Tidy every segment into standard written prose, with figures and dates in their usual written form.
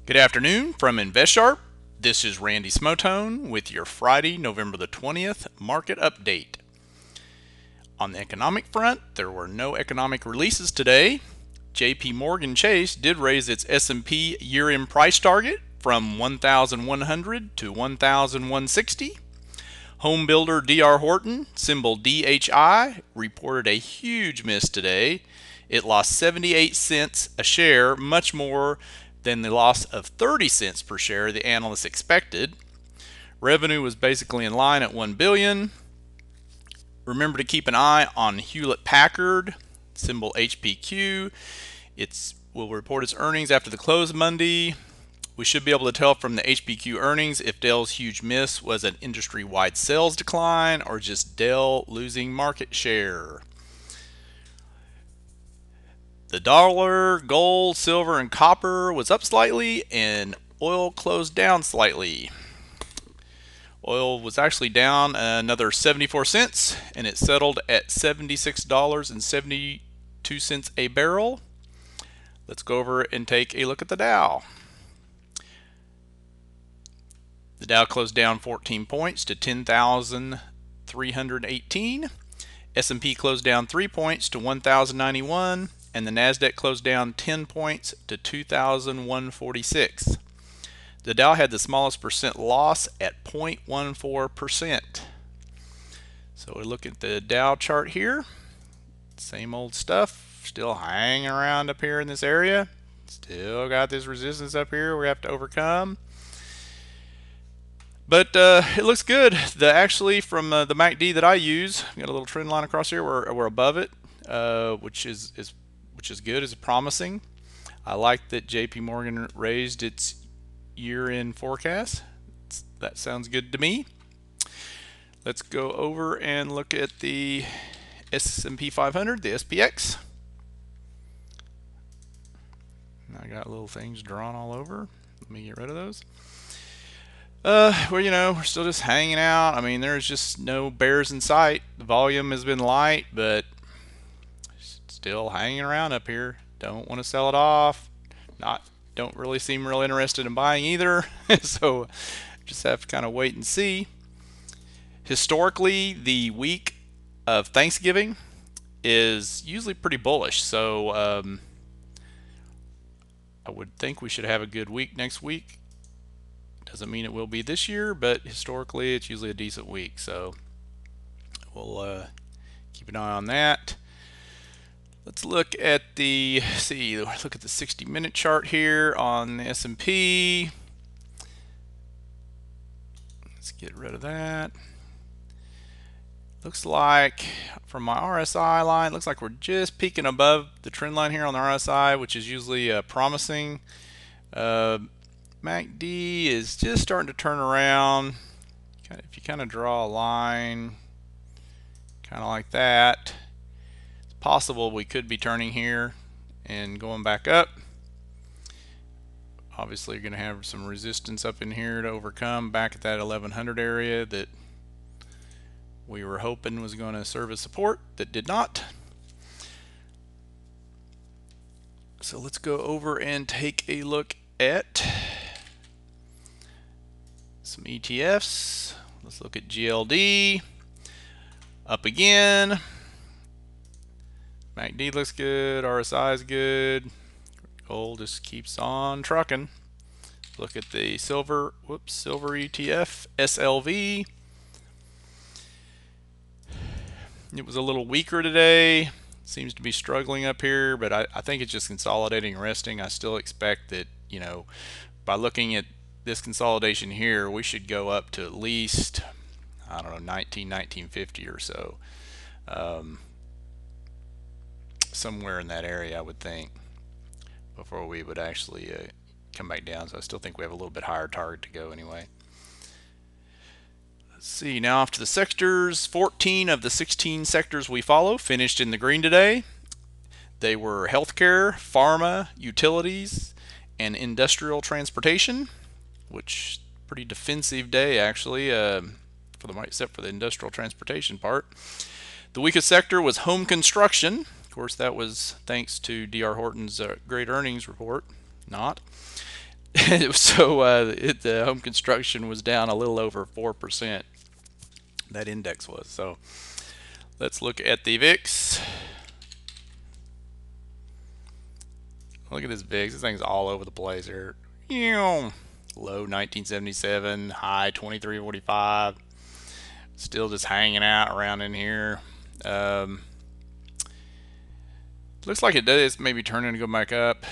Good afternoon from InvestSharp. This is Randy Smotone with your Friday, November the 20th market update. On the economic front, there were no economic releases today. JP Morgan Chase did raise its S&P year-end price target from 1,100 to 1,160. Home builder D.R. Horton, symbol DHI, reported a huge miss today. It lost 78 cents a share, much more than the loss of 30 cents per share the analysts expected. Revenue was basically in line at $1 billion. Remember to keep an eye on Hewlett Packard, symbol HPQ. It will report its earnings after the close Monday. We should be able to tell from the HPQ earnings if Dell's huge miss was an industry-wide sales decline or just Dell losing market share. The dollar, gold, silver, and copper was up slightly, and oil closed down slightly. Oil was actually down another 74 cents, and it settled at $76.72 a barrel. Let's go over and take a look at the Dow. The Dow closed down 14 points to 10,318. S&P closed down 3 points to 1,091, and the Nasdaq closed down 10 points to 2,146. The Dow had the smallest percent loss at 0.14%. So we look at the Dow chart here. Same old stuff, still hanging around up here in this area. Still got this resistance up here we have to overcome. But it looks good. Actually, from the MACD that I use, we got a little trend line across here. We're above it, which is good, is promising. I like that JP Morgan raised its year-end forecast. That sounds good to me. Let's go over and look at the S&P 500, the SPX. I got little things drawn all over. Let me get rid of those. Well, we're still just hanging out. I mean, there's just no bears in sight. The volume has been light, but still hanging around up here. Don't want to sell it off. Don't really seem real interested in buying either. So just have to kind of wait and see. Historically, the week of Thanksgiving is usually pretty bullish. So I would think we should have a good week next week. Doesn't mean it will be this year, but historically it's usually a decent week. So we'll keep an eye on that. Let's look at the 60-minute chart here on the S&P. Let's get rid of that. Looks like from my RSI line, looks like we're just peaking above the trend line here on the RSI, which is usually promising. MACD is just starting to turn around. If you kind of draw a line kind of like that, it's possible we could be turning here and going back up. Obviously, you're going to have some resistance up in here to overcome back at that 1100 area that we were hoping was going to serve as support, that did not. So let's go over and take a look at some ETFs. Let's look at GLD. Up again. MACD looks good. RSI is good. Gold just keeps on trucking. Look at the silver ETF, SLV. It was a little weaker today. Seems to be struggling up here, but I think it's just consolidating and resting. I still expect that, by looking at this consolidation here, we should go up to at least, I don't know, 1950 or so. Somewhere in that area, I would think, before we would actually come back down. So I still think we have a little bit higher target to go anyway. Let's see, now off to the sectors. 14 of the 16 sectors we follow finished in the green today. They were healthcare, pharma, utilities, and industrial transportation, which pretty defensive day actually, except for the industrial transportation part. The weakest sector was home construction. Of course, that was thanks to D.R. Horton's great earnings report. Not. So the home construction was down a little over 4%. That index was. So let's look at the VIX. Look at this VIX. This thing's all over the place here. Low 1977, high 2345. Still just hanging out around in here. Looks like it does maybe turning to go back up.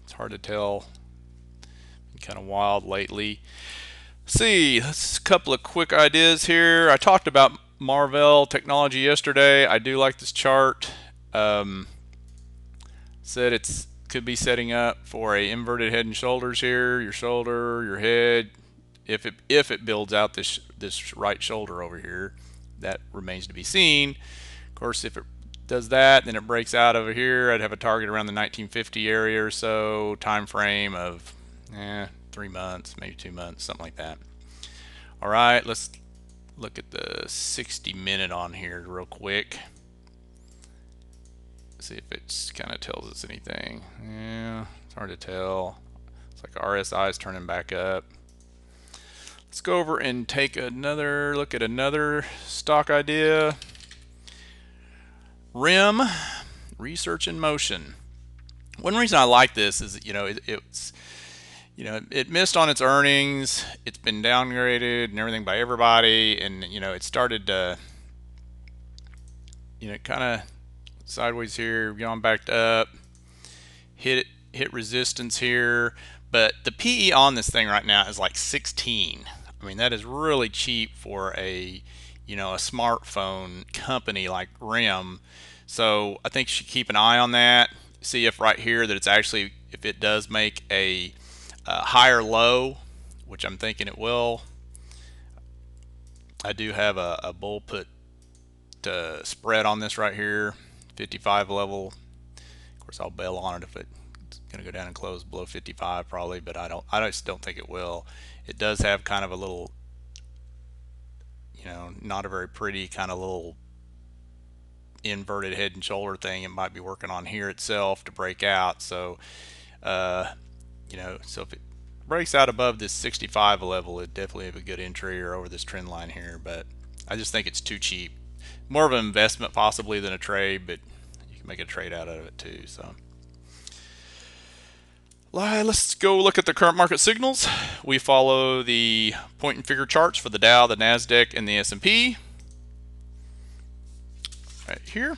It's hard to tell. Been kind of wild lately. See, let's a couple of quick ideas here. I talked about Marvell Technology yesterday. I do like this chart. Said it's could be setting up for a inverted head and shoulders here. Your shoulder, your head. If it builds out this right shoulder over here, that remains to be seen. Of course, if it does that, then it breaks out over here. I'd have a target around the 1950 area or so. Time frame of 3 months, maybe 2 months, something like that. All right, let's look at the 60-minute on here real quick. See if it kind of tells us anything. Yeah, it's hard to tell. It's like RSI is turning back up. Let's go over and take another look at another stock idea. RIM, Research in Motion. One reason I like this is, it missed on its earnings. It's been downgraded and everything by everybody, and it started to, kind of sideways here, gone back up, hit resistance here, but the PE on this thing right now is like 16. I mean, that is really cheap for a smartphone company like RIM. So I think you should keep an eye on that. See if right here that it's actually, if it does make a higher low, which I'm thinking it will. I do have a bull put spread on this right here, 55 level. Of course, I'll bail on it if it's going to go down and close below 55 probably, but I just don't think it will. It does have kind of a little, not a very pretty kind of little inverted head and shoulder thing. It might be working on here itself to break out. So, so if it breaks out above this 65 level, it definitely have a good entry, or over this trend line here. But I just think it's too cheap. More of an investment possibly than a trade, but you can make a trade out of it too. So let's go look at the current market signals. We follow the point and figure charts for the Dow, the NASDAQ, and the S&P right here.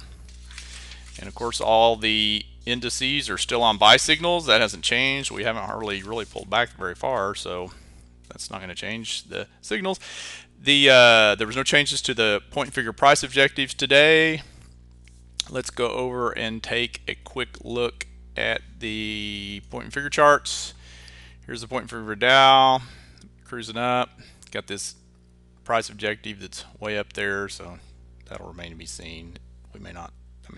And of course, all the indices are still on buy signals. That hasn't changed. We haven't hardly really pulled back very far, so that's not going to change the signals. There was no changes to the point and figure price objectives today. Let's go over and take a quick look at the point and figure charts. Here's the point and figure Dow, cruising up. Got this price objective that's way up there, so that'll remain to be seen. We may not,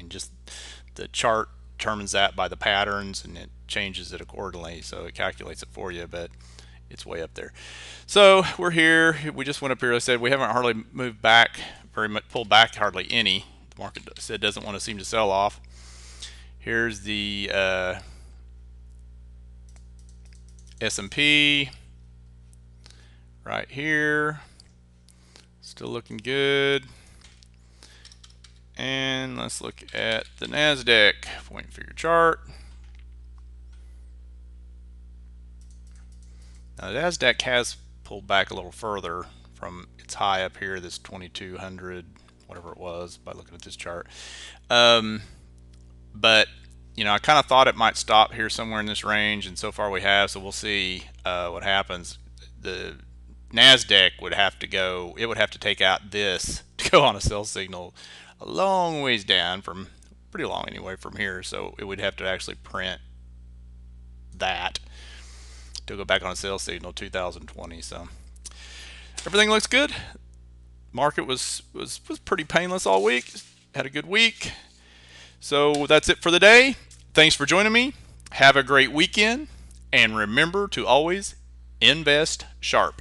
just the chart determines that by the patterns, and it changes it accordingly, so it calculates it for you, but it's way up there. So we're here. We just went up here. I said we haven't hardly moved back very much, pulled back hardly any. The market said doesn't want to seem to sell off. Here's the S&P right here, still looking good. And let's look at the NASDAQ point and figure chart. Now the NASDAQ has pulled back a little further from its high up here, this 2200, whatever it was, by looking at this chart. But I kind of thought it might stop here somewhere in this range, and so far we have. So we'll see what happens. The NASDAQ would have to go. It would have to take out this to go on a sell signal a long ways down, from pretty long anyway from here. So it would have to actually print that to go back on a sell signal 2020. So everything looks good. Market was pretty painless all week. Had a good week. So that's it for the day. Thanks for joining me. Have a great weekend, and remember to always invest sharp.